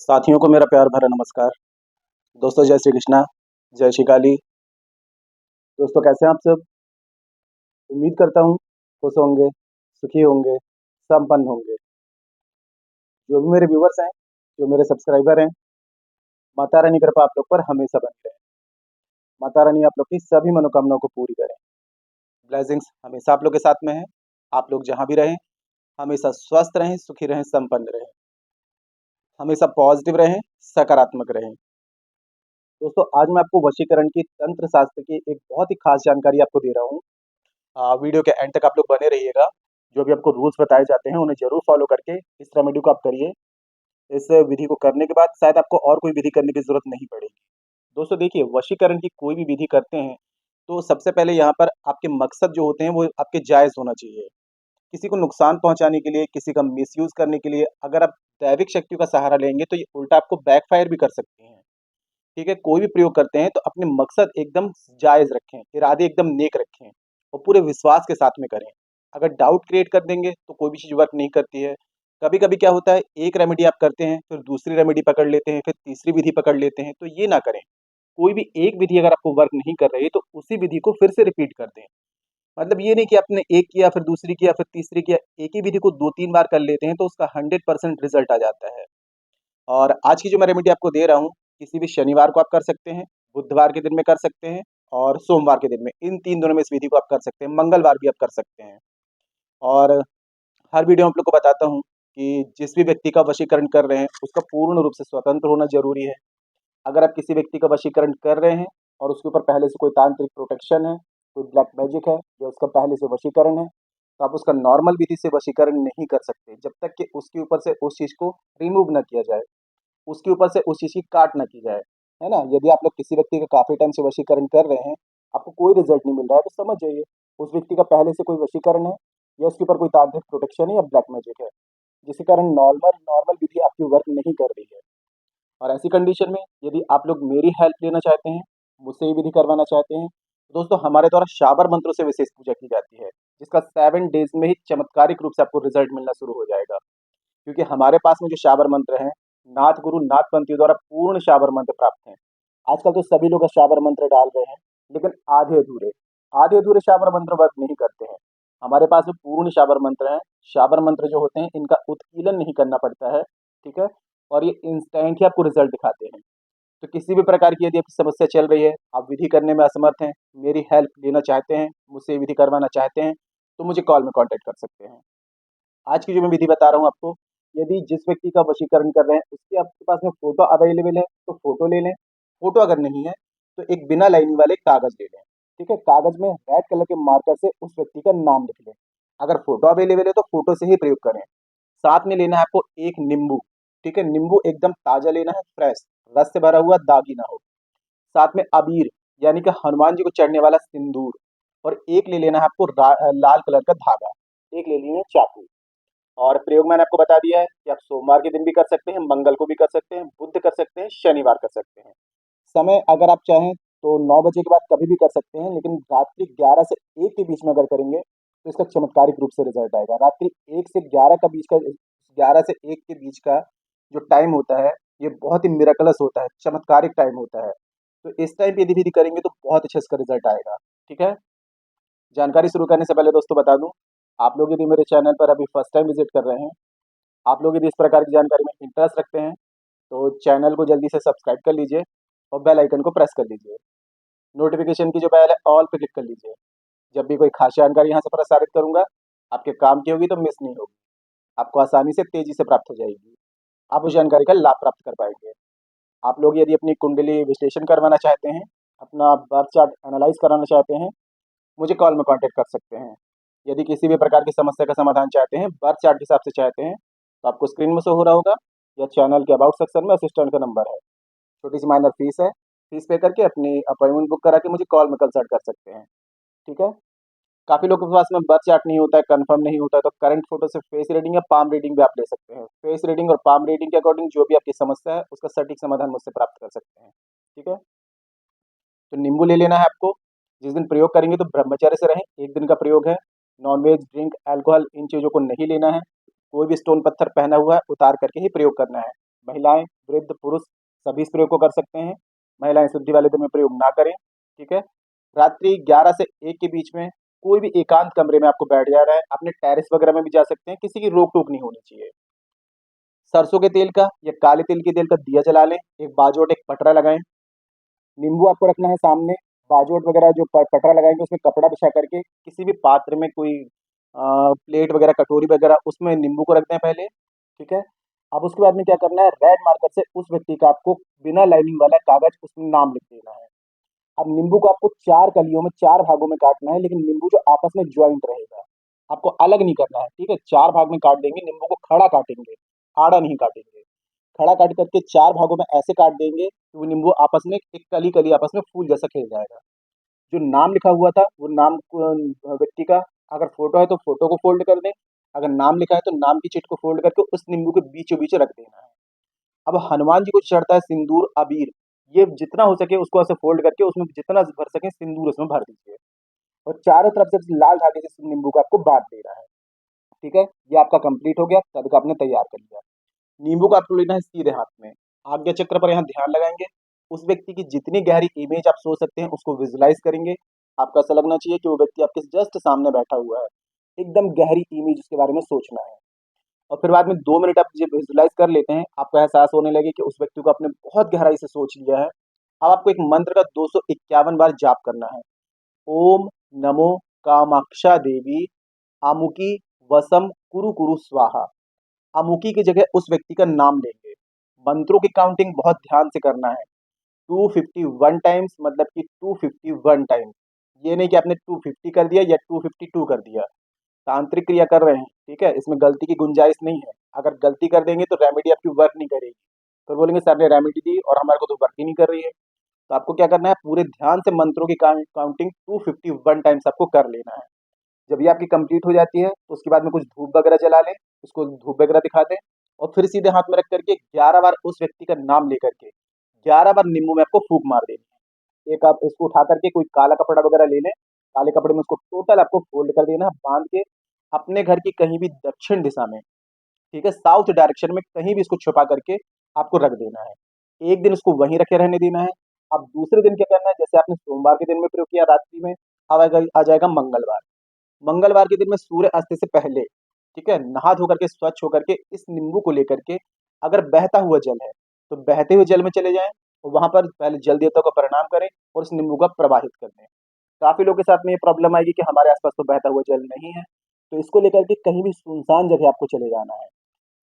साथियों को मेरा प्यार भरा नमस्कार। दोस्तों जय श्री कृष्णा, जय श्री काली। दोस्तों कैसे हैं आप सब? उम्मीद करता हूँ खुश होंगे, सुखी होंगे, संपन्न होंगे। जो भी मेरे व्यूवर्स हैं, जो मेरे सब्सक्राइबर हैं, माता रानी कृपा आप लोग पर हमेशा बनी रहे। माता रानी आप लोग की सभी मनोकामनाओं को पूरी करें। ब्लेसिंग्स हमेशा आप लोग के साथ में है। आप लोग जहाँ भी रहें, हमेशा स्वस्थ रहें, सुखी रहें, संपन्न रहें, हमेशा पॉजिटिव रहें, सकारात्मक रहें। दोस्तों आज मैं आपको वशीकरण की तंत्र शास्त्र की एक बहुत ही खास जानकारी आपको दे रहा हूँ। वीडियो के एंड तक आप लोग बने रहिएगा। जो भी आपको रूल्स बताए जाते हैं उन्हें जरूर फॉलो करके इस रेमेडी को आप करिए। इस विधि को करने के बाद शायद आपको और कोई विधि करने की जरूरत नहीं पड़ेगी। दोस्तों देखिए, वशीकरण की कोई भी विधि करते हैं तो सबसे पहले यहाँ पर आपके मकसद जो होते हैं वो आपके जायज होना चाहिए। किसी को नुकसान पहुंचाने के लिए, किसी का मिसयूज करने के लिए अगर आप दैविक शक्तियों का सहारा लेंगे तो ये उल्टा आपको बैकफायर भी कर सकती हैं। ठीक है, कोई भी प्रयोग करते हैं तो अपने मकसद एकदम जायज रखें, इरादे एकदम नेक रखें और पूरे विश्वास के साथ में करें। अगर डाउट क्रिएट कर देंगे तो कोई भी चीज़ वर्क नहीं करती है। कभी कभी क्या होता है, एक रेमेडी आप करते हैं फिर दूसरी रेमेडी पकड़ लेते हैं, फिर तीसरी विधि पकड़ लेते हैं, तो ये ना करें। कोई भी एक विधि अगर आपको वर्क नहीं कर रही तो उसी विधि को फिर से रिपीट कर दें। मतलब ये नहीं कि आपने एक किया फिर दूसरी किया फिर तीसरी किया, एक ही विधि को दो तीन बार कर लेते हैं तो उसका 100% रिजल्ट आ जाता है। और आज की जो मैं रेमेडी आपको दे रहा हूँ, किसी भी शनिवार को आप कर सकते हैं, बुधवार के दिन में कर सकते हैं और सोमवार के दिन में, इन 3 दिनों में इस विधि को आप कर सकते हैं। मंगलवार भी आप कर सकते हैं। और हर वीडियो में आप लोग को बताता हूँ कि जिस भी व्यक्ति का वशीकरण कर रहे हैं, उसका पूर्ण रूप से स्वतंत्र होना ज़रूरी है। अगर आप किसी व्यक्ति का वशीकरण कर रहे हैं और उसके ऊपर पहले से कोई तांत्रिक प्रोटेक्शन है, कोई ब्लैक मैजिक है या उसका पहले से वशीकरण है, तो आप उसका नॉर्मल विधि से वशीकरण नहीं कर सकते, जब तक कि उसके ऊपर से उस चीज़ को रिमूव ना किया जाए, उसके ऊपर से उस चीज़ की काट ना की जाए, है ना? यदि आप लोग किसी व्यक्ति का काफ़ी टाइम से वशीकरण कर रहे हैं, आपको कोई रिज़ल्ट नहीं मिल रहा है, तो समझ जाइए, उस व्यक्ति का पहले से कोई वशीकरण है या उसके ऊपर कोई तांत्रिक प्रोटेक्शन है या ब्लैक मैजिक है, जिसके कारण नॉर्मल नॉर्मल विधि आपकी वर्क नहीं कर रही है। और ऐसी कंडीशन में यदि आप लोग मेरी हेल्प लेना चाहते हैं, मुझसे ये विधि करवाना चाहते हैं, तो दोस्तों हमारे द्वारा शाबर मंत्रों से विशेष पूजा की जाती है, जिसका 7 डेज़ में ही चमत्कारिक रूप से आपको रिज़ल्ट मिलना शुरू हो जाएगा। क्योंकि हमारे पास में जो शाबर मंत्र हैं, नाथ गुरु नाथपंथियों द्वारा पूर्ण शाबर मंत्र प्राप्त हैं। आजकल तो सभी लोग शाबर मंत्र डाल रहे हैं, लेकिन आधे अधूरे शाबर मंत्र वर्क नहीं करते हैं। हमारे पास में पूर्ण शाबर मंत्र हैं। शाबर मंत्र जो होते हैं इनका उत्कीलन नहीं करना पड़ता है, ठीक है? और ये इंस्टेंट ही आपको रिजल्ट दिखाते हैं। तो किसी भी प्रकार की यदि आपकी समस्या चल रही है, आप विधि करने में असमर्थ हैं, मेरी हेल्प लेना चाहते हैं, मुझसे ये विधि करवाना चाहते हैं, तो मुझे कॉल में कॉन्टैक्ट कर सकते हैं। आज की जो मैं विधि बता रहा हूँ आपको, यदि जिस व्यक्ति का वशीकरण कर रहे हैं उसके आपके पास में फोटो अवेलेबल है तो फोटो ले लें। फोटो अगर नहीं है तो एक बिना लाइनिंग वाले कागज ले लें। ठीक है, कागज में रेड कलर के मार्कर से उस व्यक्ति का नाम लिख लें। अगर फोटो अवेलेबल है तो फोटो से ही प्रयोग करें। साथ में लेना है आपको एक नींबू। ठीक है, नींबू एकदम ताजा लेना है, फ्रेश, रस से भरा हुआ, दागी ना हो। साथ में अबीर यानी कि हनुमान जी को चढ़ने वाला सिंदूर, और एक ले लेना है आपको लाल कलर का धागा, एक ले लेना है चाकू। और प्रयोग मैंने आपको बता दिया है कि आप सोमवार के दिन भी कर सकते हैं, मंगल को भी कर सकते हैं, बुध कर सकते हैं, शनिवार कर सकते हैं। समय अगर आप चाहें तो 9 बजे के बाद कभी भी कर सकते हैं, लेकिन रात्रि 11 से 1 के बीच में अगर करेंगे तो इसका चमत्कारिक रूप से रिजल्ट आएगा। रात्रि 1 से 11 का बीच का 11 से 1 के बीच का जो टाइम होता है, ये बहुत ही मिरेकलस होता है, चमत्कारिक टाइम होता है। तो इस टाइम पे यदि विधि करेंगे तो बहुत अच्छा इसका रिजल्ट आएगा। ठीक है? जानकारी शुरू करने से पहले दोस्तों बता दूं, आप लोग यदि मेरे चैनल पर अभी फर्स्ट टाइम विजिट कर रहे हैं, आप लोग यदि इस प्रकार की जानकारी में इंटरेस्ट रखते हैं तो चैनल को जल्दी से सब्सक्राइब कर लीजिए और बेल आइकन को प्रेस कर लीजिए। नोटिफिकेशन की जो बेल है ऑल पे क्लिक कर लीजिए। जब भी कोई खास जानकारी यहाँ से प्रसारित करूंगा, आपके काम की होगी तो मिस नहीं होगी, आपको आसानी से तेजी से प्राप्त हो जाएगी। आप उस जानकारी का लाभ प्राप्त कर पाएंगे। आप लोग यदि अपनी कुंडली विश्लेषण करवाना चाहते हैं, अपना बर्थ चार्ट एनालाइज कराना चाहते हैं, मुझे कॉल में कांटेक्ट कर सकते हैं। यदि किसी भी प्रकार की समस्या का समाधान चाहते हैं, बर्थ चार्ट के हिसाब से चाहते हैं, तो आपको स्क्रीन में शो हो रहा होगा या चैनल के अबाउट सेक्शन में असिस्टेंट का नंबर है। छोटी सी माइनर फीस है, फीस पे करके अपनी अपॉइंटमेंट बुक करा के मुझे कॉल में कंसल्ट कर सकते हैं। ठीक है? काफ़ी लोगों के पास में बर्थ चार्ट नहीं होता है, कंफर्म नहीं होता है, तो करंट फोटो से फेस रीडिंग या पाम रीडिंग भी आप ले सकते हैं। फेस रीडिंग और पाम रीडिंग के अकॉर्डिंग जो भी आपकी समस्या है उसका सटीक समाधान मुझसे प्राप्त कर सकते हैं। ठीक है? तो नींबू ले लेना है आपको। जिस दिन प्रयोग करेंगे तो ब्रह्मचर्य से रहें, 1 दिन का प्रयोग है। नॉनवेज, ड्रिंक, अल्कोहल इन चीज़ों को नहीं लेना है। कोई भी स्टोन पत्थर पहना हुआ है उतार करके ही प्रयोग करना है। महिलाएं, वृद्ध, पुरुष सभी इस प्रयोग को कर सकते हैं। महिलाएं शुद्धि वाले दिन में प्रयोग ना करें, ठीक है। रात्रि 11 से 1 के बीच में कोई भी एकांत कमरे में आपको बैठ जाना है, अपने टेरेस वगैरह में भी जा सकते हैं, किसी की रोक टोक नहीं होनी चाहिए। सरसों के तेल का या काले तिल के तेल का दिया जला लें, एक बाजोट एक पटरा लगाएं। नींबू आपको रखना है सामने, बाजोट वगैरह जो पटरा लगाएंगे उसमें कपड़ा बिछा करके किसी भी पात्र में कोई प्लेट वगैरह कटोरी वगैरह उसमें नींबू को रख दें पहले, ठीक है। अब उसके बाद में क्या करना है, रेड मार्कर से उस व्यक्ति का आपको बिना लाइनिंग वाला कागज उसमें नाम लिख देना है। अब नींबू को आपको 4 कलियों में 4 भागों में काटना है, लेकिन नींबू जो आपस में ज्वाइंट रहेगा, आपको अलग नहीं करना है, ठीक है। 4 भाग में काट देंगे, नींबू को खड़ा काटेंगे, आड़ा नहीं काटेंगे। खड़ा काट करके 4 भागों में ऐसे काट देंगे कि वो नींबू आपस में एक कली कली आपस में फूल जैसा खिल जाएगा। जो नाम लिखा हुआ था वो नाम व्यक्ति का अगर फोटो है तो फोटो को फोल्ड कर दें, अगर नाम लिखा है तो नाम की चिट को फोल्ड करके उस नींबू के बीचों बीच रख देना है। अब हनुमान जी को चढ़ता है सिंदूर अबीर, ये जितना हो सके उसको ऐसे फोल्ड करके उसमें जितना भर सके सिंदूर उसमें भर दीजिए और चारों तरफ से लाल धागे से नींबू को आपको बांध देना है, ठीक है। ये आपका कंप्लीट हो गया, तब का आपने तैयार कर लिया। नींबू को आपको लेना है सीधे हाथ में, आज्ञा चक्र पर यहाँ ध्यान लगाएंगे। उस व्यक्ति की जितनी गहरी इमेज आप सोच सकते हैं उसको विजुलाइज करेंगे। आपको ऐसा लगना चाहिए कि वो व्यक्ति आपके जस्ट सामने बैठा हुआ है, एकदम गहरी इमेज उसके बारे में सोचना है। और फिर बाद में 2 मिनट आप जब विजुलाइज कर लेते हैं, आपको एहसास होने लगे कि उस व्यक्ति को आपने बहुत गहराई से सोच लिया है। अब आपको एक मंत्र का 251 बार जाप करना है। ओम नमो कामाक्षा देवी आमुकी वसम कुरु कुरु स्वाहा। अमुकी की जगह उस व्यक्ति का नाम लेंगे। मंत्रों की काउंटिंग बहुत ध्यान से करना है। 251 टाइम्स मतलब कि 251 टाइम्स, ये नहीं कि आपने 250 कर दिया या 252 कर दिया। तांत्रिक क्रिया कर रहे हैं, ठीक है, इसमें गलती की गुंजाइश नहीं है। अगर गलती कर देंगे तो रेमेडी आपकी वर्क नहीं करेगी, तो बोलेंगे सर ने रेमेडी दी और हमारे को तो वर्क ही नहीं कर रही है। तो आपको क्या करना है, पूरे ध्यान से मंत्रों की काउंटिंग 251 टाइम्स आपको कर लेना है। जब ये आपकी कंप्लीट हो जाती है तो उसके बाद में कुछ धूप वगैरह जला लें, उसको धूप वगैरह दिखा दें और फिर सीधे हाथ में रख करके 11 बार उस व्यक्ति का नाम लेकर के 11 बार नींबू में आपको फूंक मार देनी है। एक आप इसको उठा करके कोई काला कपड़ा वगैरह ले लें, काले कपड़े में उसको टोटल आपको फोल्ड कर देना है, बांध के अपने घर की कहीं भी दक्षिण दिशा में, ठीक है, साउथ डायरेक्शन में कहीं भी इसको छुपा करके आपको रख देना है। एक दिन उसको वहीं रखे रहने देना है। अब दूसरे दिन क्या करना है, जैसे आपने सोमवार के दिन में प्रयोग किया रात्रि में, अब आ जाएगा मंगलवार। मंगलवार के दिन में सूर्य अस्त से पहले, ठीक है, नहा धो करके स्वच्छ होकर के इस नींबू को लेकर के अगर बहता हुआ जल है तो बहते हुए जल में चले जाएं और वहां पर पहले जल देवता को प्रणाम करें और इस नींबू का प्रवाहित कर दें। काफी लोगों के साथ में ये प्रॉब्लम आएगी कि हमारे आसपास तो बहता हुआ जल नहीं है, तो इसको लेकर के कहीं भी सुनसान जगह आपको चले जाना है।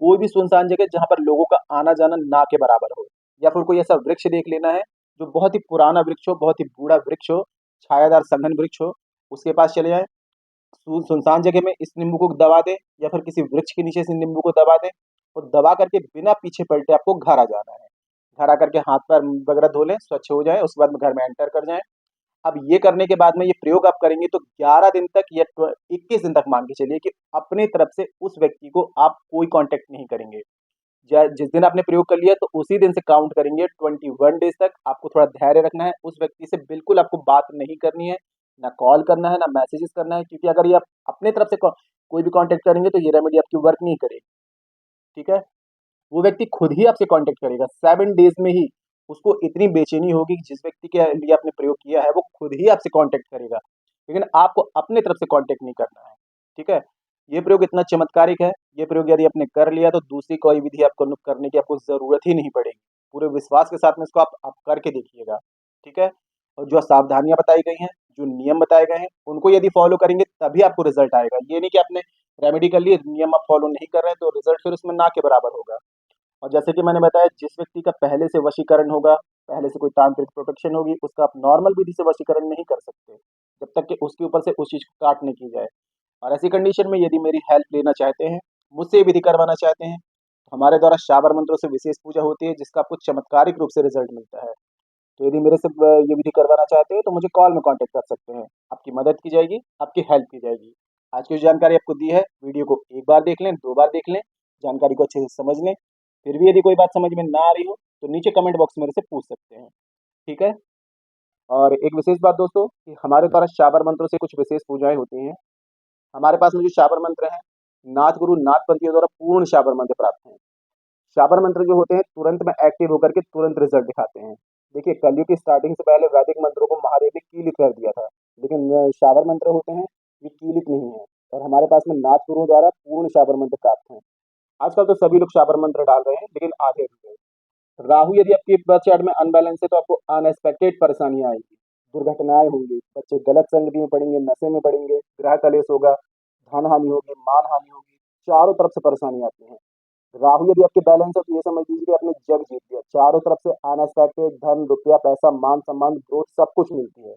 कोई भी सुनसान जगह जहाँ पर लोगों का आना जाना ना के बराबर हो, या फिर कोई ऐसा वृक्ष देख लेना है जो बहुत ही पुराना वृक्ष हो, बहुत ही बूढ़ा वृक्ष हो, छायादार सघन वृक्ष हो, उसके पास चले जाएं। सुनसान जगह में इस नींबू को दबा दें या फिर किसी वृक्ष के नीचे से नींबू को दबा दें और दबा करके बिना पीछे पलटे आपको घर आ जाना है। घर आकर के हाथ पैर वगैरह धो लें, स्वच्छ हो जाए, उसके बाद में घर में एंटर कर जाएं। अब ये करने के बाद में ये प्रयोग आप करेंगे तो 11 दिन तक या 21 दिन तक मान के चलिए कि अपने तरफ से उस व्यक्ति को आप कोई कांटेक्ट नहीं करेंगे। जिस दिन आपने प्रयोग कर लिया तो उसी दिन से काउंट करेंगे 21 डेज तक। आपको थोड़ा धैर्य रखना है, उस व्यक्ति से बिल्कुल आपको बात नहीं करनी है, ना कॉल करना है, ना मैसेजेस करना है, क्योंकि अगर ये आप अपने तरफ से कोई भी कांटेक्ट करेंगे तो ये रेमेडी आपकी वर्क नहीं करेगी, ठीक है। वो व्यक्ति खुद ही आपसे कांटेक्ट करेगा 7 डेज में ही। उसको इतनी बेचैनी होगी कि जिस व्यक्ति के लिए आपने प्रयोग किया है वो खुद ही आपसे कांटेक्ट करेगा, लेकिन आपको अपने तरफ से कांटेक्ट नहीं करना है, ठीक है। ये प्रयोग इतना चमत्कारिक है, ये प्रयोग यदि आपने कर लिया तो दूसरी कोई विधि आपको करने की आपको जरूरत ही नहीं पड़ेगी। पूरे विश्वास के साथ में इसको आप करके देखिएगा, ठीक है। और जो सावधानियां बताई गई हैं, जो नियम बताए गए हैं, उनको यदि फॉलो करेंगे तभी आपको रिजल्ट आएगा। ये नहीं कि आपने रेमेडी कर ली, नियम आप फॉलो नहीं कर रहे हैं तो रिजल्ट फिर उसमें ना के बराबर होगा। और जैसे कि मैंने बताया, जिस व्यक्ति का पहले से वशीकरण होगा, पहले से कोई तांत्रिक प्रोटेक्शन होगी, उसका आप नॉर्मल विधि से वशीकरण नहीं कर सकते जब तक कि उसके ऊपर से उस चीज को काट नहीं की जाए। और ऐसी कंडीशन में यदि मेरी हेल्प लेना चाहते हैं, मुझसे ये विधि करवाना चाहते हैं, तो हमारे द्वारा शाबर मंत्रों से विशेष पूजा होती है जिसका आपको चमत्कारिक रूप से रिजल्ट मिलता है। तो यदि मेरे से ये विधि करवाना चाहते हैं तो मुझे कॉल में कांटेक्ट कर सकते हैं। आपकी मदद की जाएगी, आपकी हेल्प की जाएगी। आज की जो जानकारी आपको दी है, वीडियो को एक बार देख लें, 2 बार देख लें, जानकारी को अच्छे से समझ लें। फिर भी यदि कोई बात समझ में ना आ रही हो तो नीचे कमेंट बॉक्स में मेरे से पूछ सकते हैं, ठीक है। और एक विशेष बात दोस्तों कि हमारे द्वारा शाबर मंत्रों से कुछ विशेष पूजाएं होती हैं। हमारे पास में जो शाबर मंत्र हैं, नाथ गुरु नाथ पंथियों द्वारा पूर्ण शाबर मंत्र प्राप्त हैं। शाबर मंत्र जो होते हैं तुरंत में एक्टिव होकर के तुरंत रिजल्ट दिखाते हैं। देखिए कलयुग की स्टार्टिंग से पहले वैदिक मंत्रों को महादेव ने कीलित कर दिया था, लेकिन शाबर मंत्र होते हैं ये कीलित नहीं है, और हमारे पास में नाथ गुरुओं द्वारा पूर्ण शाबर मंत्र प्राप्त हैं। आजकल तो सभी लोग शाबर मंत्र डाल रहे हैं, लेकिन आधे अधूरे। राहु यदि आपके बर्थ चार्ट में अनबैलेंस है तो आपको अनएक्सपेक्टेड परेशानियां आएगी, दुर्घटनाएं होंगी, बच्चे गलत संगति में पड़ेंगे, नशे में पड़ेंगे, ग्रह कलेश होगा, धन हानि होगी, मान हानि होगी, चारों तरफ से परेशानी आती है। राहु यदि आपके बैलेंस है तो ये समझ लीजिए कि आपने जग जीत लिया, चारों तरफ से अनएक्सपेक्टेड धन, रुपया, पैसा, मान सम्मान, ग्रोथ सब कुछ मिलती है।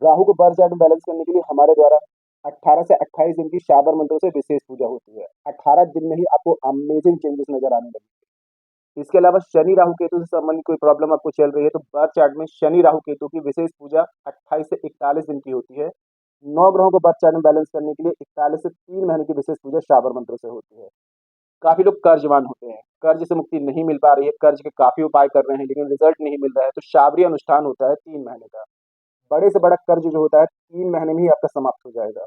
राहु को बर्थ चार्ट में बैलेंस करने के लिए हमारे द्वारा 18 से 28 दिन की शाबर मंत्रों से विशेष पूजा होती है। 18 दिन में ही आपको अमेजिंग चेंजेस नजर आने लगेंगे। इसके अलावा शनि राहु केतु से संबंधित कोई प्रॉब्लम आपको चल रही है तो बर्थ चार्ट में शनि राहु केतु की विशेष पूजा 28 से 41 दिन की होती है। 9 ग्रहों को बर्थ चार्ट में बैलेंस करने के लिए 41 से 3 महीने की विशेष पूजा शाबर मंत्रों से होती है। काफी लोग कर्जवान होते हैं, कर्ज से मुक्ति नहीं मिल पा रही है, कर्ज के काफी उपाय कर रहे हैं लेकिन रिजल्ट नहीं मिल रहा है, तो शाबरी अनुष्ठान होता है 3 महीने का। बड़े से बड़ा कर्ज जो होता है 3 महीने में ही आपका समाप्त हो जाएगा।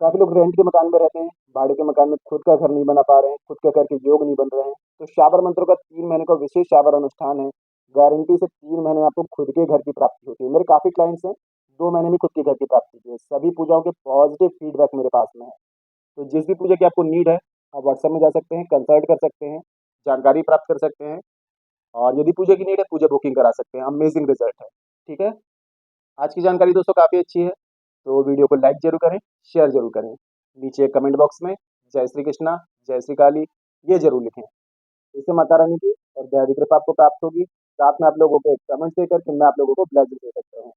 काफी लोग रेंट के मकान में रहते हैं, भाड़े के मकान में खुद का घर नहीं बना पा रहे हैं, खुद के घर के योग नहीं बन रहे हैं, तो शाबर मंत्रों का 3 महीने का विशेष शाबर अनुष्ठान है। गारंटी से 3 महीने में आपको खुद के घर की प्राप्ति होती है। मेरे काफी क्लाइंट्स हैं 2 महीने में खुद के घर की प्राप्ति की है। सभी पूजाओं के पॉजिटिव फीडबैक मेरे पास में है। तो जिस भी पूजा की आपको नीड है आप व्हाट्सएप में जा सकते हैं, कंसल्ट कर सकते हैं, जानकारी प्राप्त कर सकते हैं, और यदि पूजा की नीड है पूजा बुकिंग करा सकते हैं। अमेजिंग रिजल्ट है। ठीक है, आज की जानकारी दोस्तों काफ़ी अच्छी है, तो वीडियो को लाइक जरूर करें, शेयर जरूर करें, नीचे कमेंट बॉक्स में जय श्री कृष्णा, जय श्री काली ये जरूर लिखें। इससे माता रानी की और दैवी कृपा आपको प्राप्त होगी। साथ में आप लोगों को एक कमेंट देकर के मैं आप लोगों को ब्लेसिंग दे सकता हूँ।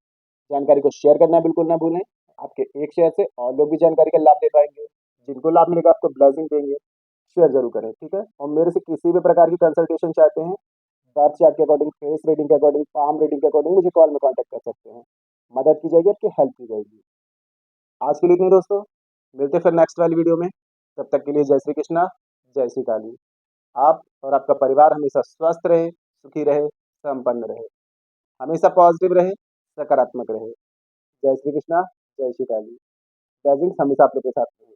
जानकारी को शेयर करना बिल्कुल ना भूलें। आपके एक शेयर से और लोग भी जानकारी का लाभ ले पाएंगे। जिनको लाभ मिलेगा आपको ब्लेसिंग देंगे। शेयर जरूर करें, ठीक है। और मेरे से किसी भी प्रकार की कंसल्टेशन चाहते हैं, बर्थ चार्ट के अकॉर्डिंग, फेस रीडिंग के अकॉर्डिंग, पाम रीडिंग के अकॉर्डिंग, मुझे कॉल में कांटेक्ट कर सकते हैं। मदद की जाएगी, आपकी हेल्प की जाएगी। आज के लिए इतने ही दोस्तों, मिलते हैं फिर नेक्स्ट वाली वीडियो में। तब तक के लिए जय श्री कृष्णा, जय श्री काली। आप और आपका परिवार हमेशा स्वस्थ रहे, सुखी रहे, संपन्न रहे, हमेशा पॉजिटिव रहे, सकारात्मक रहे। जय श्री कृष्णा, जय श्री काली। ब्लेसिंग्स हमेशा आप लोग के साथ रहे।